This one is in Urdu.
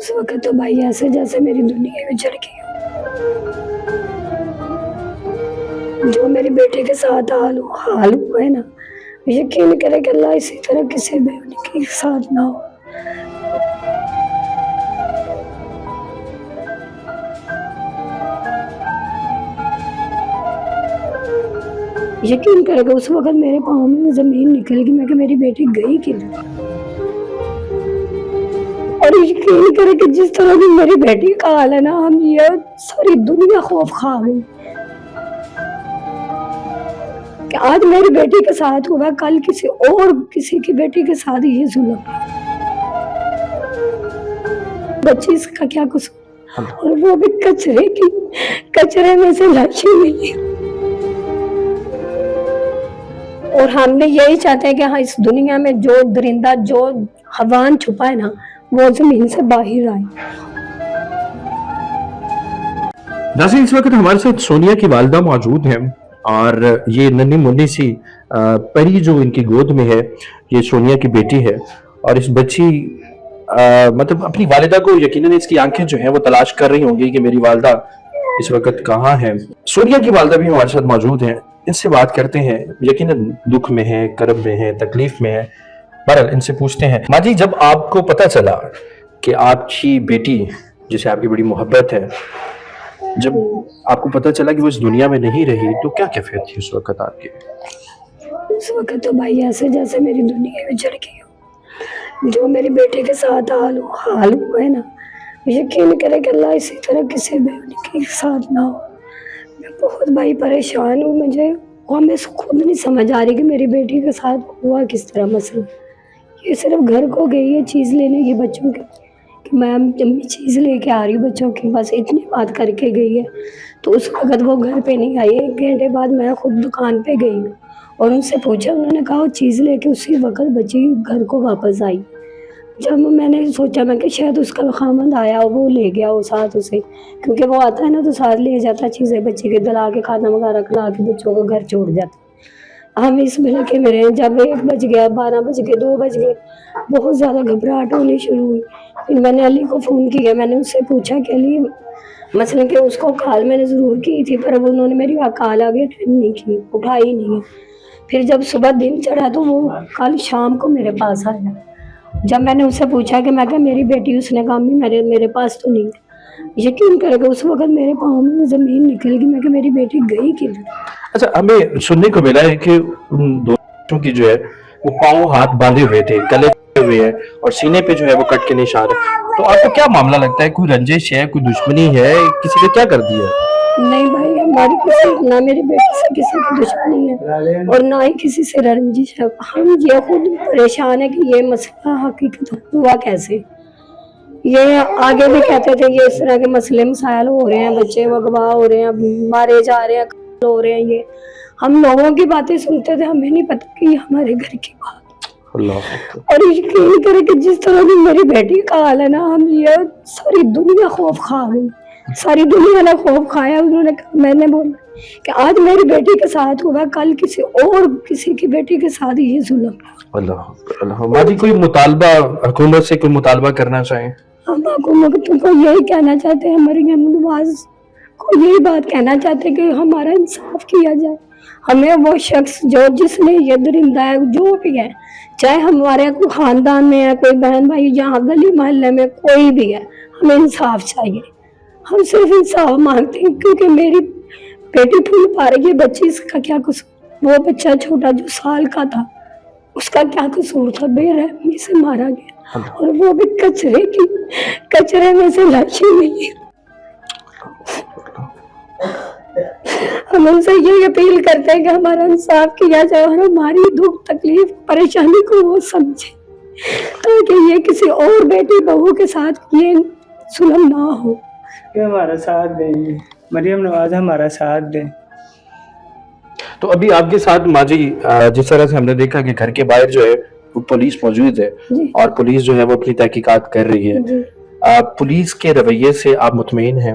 اس وقت تو بھائی ایسے جیسے میری دنیا میں چڑھ گئی، جو میری بیٹے کے ساتھ حال ہوا ہے نا، یقین کرے کہ اللہ اسی طرح کسی بھی کے ساتھ نہ ہو۔ یقین کرے گا اس وقت میرے پاؤں میں زمین نکل گئی، میں کہ میری بیٹی گئی کدھر، اور یقین کرے کہ جس طرح بھی میری بیٹی کا حال ہے نا، ہم یہ ساری دنیا خوف کھا گئی کہ آج میری بیٹی کے ساتھ ہوا، کل کسی کی بیٹی کے ساتھ یہ ظلم، بچی اس کا کیا قصور، اور وہ بھی کچرے میں سے لاشیں ملی۔ اور ہم نے یہی چاہتے ہیں کہ ہاں اس دنیا میں جو درندہ جو حیوان چھپا ہے نا، وہ زمین سے باہر آئے۔ ناظرین، اس وقت ہمارے ساتھ سونیا کی والدہ موجود ہیں، اور یہ ننھی منی سی پری جو ان کی گود میں ہے، یہ سونیا کی بیٹی ہے، اور اس بچی مطلب اپنی والدہ کو یقیناً اس کی آنکھیں جو ہیں وہ تلاش کر رہی ہوں گی کہ میری والدہ اس وقت کہاں ہے۔ سونیا کی والدہ بھی ہمارے ساتھ موجود ہیں، ان سے بات کرتے ہیں، یقیناً دکھ میں ہے، کرب میں ہے، تکلیف میں ہے۔ بہرحال ان سے پوچھتے ہیں، ماں جی جب آپ کو پتہ چلا کہ آپ کی بیٹی جسے آپ کی بڑی محبت ہے، جب آپ کو پتہ چلا کہ وہ اس دنیا میں نہیں رہی، تو کیا کیفیت تھی اس وقت آپ کی؟ اس وقت تو بھائی ایسے جیسے میری دنیا میں چڑھ گئی ہو، جو میری بیٹے کے ساتھ حال ہوا ہے نا، یقین کرے کہ اللہ اسی طرح کسی بھی کے ساتھ نہ ہو۔ میں بہت بھائی پریشان ہوں، میں خود نہیں سمجھ آ رہی کہ میری بیٹی کے ساتھ ہوا کس طرح مسئلہ۔ یہ صرف گھر کو گئی ہے چیز لینے کی بچوں کی، کہ میم چیز لے کے آ رہی ہوں بچوں کی، بس اتنی بات کر کے گئی ہے۔ تو اس وقت وہ گھر پہ نہیں آئی، 1 گھنٹے بعد میں خود دکان پہ گئی ہوں اور ان سے پوچھا، انہوں نے کہا وہ چیز لے کے اسی وقت بچی گھر کو واپس آئی۔ جب میں نے سوچا میں کہ شاید اس کا خامند آیا وہ لے گیا وہ ساتھ اسے، کیونکہ وہ آتا ہے نا تو ساتھ لے جاتا چیزیں بچے کے، دلا کے کھانا وغیرہ کھلا کے بچوں کو گھر چھوڑ جاتا۔ ہم اس بلکہ میں رہے، جب 1 بج گیا، 12 بج گئے، 2 بج گئے، بہت زیادہ گھبراہٹ ہونی شروع ہوئی۔ پھر میں نے علی کو فون کیا، میں نے اس سے پوچھا کہ علی مثلا کہ اس کو کال میں نے ضرور کی تھی، پر انہوں نے میری کال آگے اٹینڈ نہیں کی، اٹھائی نہیں ہے۔ پھر جب صبح دن چڑھا تو وہ کل شام کو میرے پاس آیا۔ جب میں نے اس سے پوچھا کہ میں کہ میری بیٹی، اس نے کہا میرے پاس تو نہیں۔ یقین کرے گا اس وقت میرے پاؤں میں زمین نکل گئی، میں کہ میری بیٹی گئی کدھر۔ اچھا، ہمیں سننے کو ملا ہے کہ ان دو بچوں کی جو ہے وہ پاؤں ہاتھ باندھے ہوئے تھے، گلے ہوئے ہیں، اور سینے پہ جو ہے وہ کٹ کے نشان ہے۔ تو آپ کو کیا معاملہ لگتا ہے؟ کوئی رنجش ہے، کوئی دشمنی ہے، کسی نے کیا کر دیا؟ نہیں بھائی، ہماری نہ میری بیٹی سے کسی کی دشمنی ہے اور نہ ہی کسی سے رنجش ہے۔ ہم یہ خود پریشان ہے کہ یہ مسئلہ حقیقت ہوا کیسے۔ یہ آگے بھی کہتے تھے یہ اس طرح کے مسئلے مسائل ہو رہے ہیں، بچے اغوا ہو رہے ہیں، مارے جا رہے ہیں، قتل ہو رہے ہیں۔ یہ ہم لوگوں کی باتیں سنتے تھے، ہمیں نہیں پتا کہ یہ ہمارے گھر کی بات۔ اور یقین کرے کہ جس طرح بھی میری بیٹی کا حال ہے نا، ہم یہ ساری دنیا خوف کھا گئی، ساری دنیا نے خوف کھایا۔ انہوں نے کہا، میں نے بولا کہ آج میری بیٹی کے ساتھ ہوا، کل کسی کی بیٹی کے ساتھ یہ ظلم۔ اللہ ماں جی، کوئی مطالبہ حکومت سے، کوئی مطالبہ کرنا چاہیں؟ ہم حکومت کو یہی کہنا چاہتے ہیں، مریم نواز کو یہی بات کہنا چاہتے ہیں کہ ہمارا انصاف کیا جائے۔ ہمیں وہ شخص جس نے یہ درندہ ہے، جو بھی ہے، چاہے ہمارے کوئی خاندان میں ہے، کوئی بہن بھائی، یہاں گلی محلے میں کوئی بھی ہے، ہمیں انصاف چاہیے۔ ہم صرف انصاف مانگتے ہیں، کیونکہ میری بیٹی پھول پا رہی ہے، بچی اس کا کیا قصور؟ وہ بچہ چھوٹا جو سال کا تھا، اس کا کیا قصور تھا؟ بے رحمی سے مارا گیا، اور وہ بھی کچرے میں سے لاشیں ملی۔ ہم ان سے یہ اپیل کرتے ہیں کہ ہمارا انصاف کیا جائے اور ہماری دکھ تکلیف پریشانی کو وہ سمجھے، تاکہ یہ کسی اور بیٹی بہو کے ساتھ یہ ظلم نہ ہو۔ ہمارا ساتھ دیں، مریم نواز ہمارا ساتھ دیں۔ تو ابھی آپ کے ساتھ ماں جی جس طرح سے ہم نے دیکھا کہ گھر کے باہر جو ہے وہ پولیس موجود ہے، اور پولیس جو ہے وہ اپنی تحقیقات کر رہی ہے، پولیس کے رویے سے آپ مطمئن ہیں؟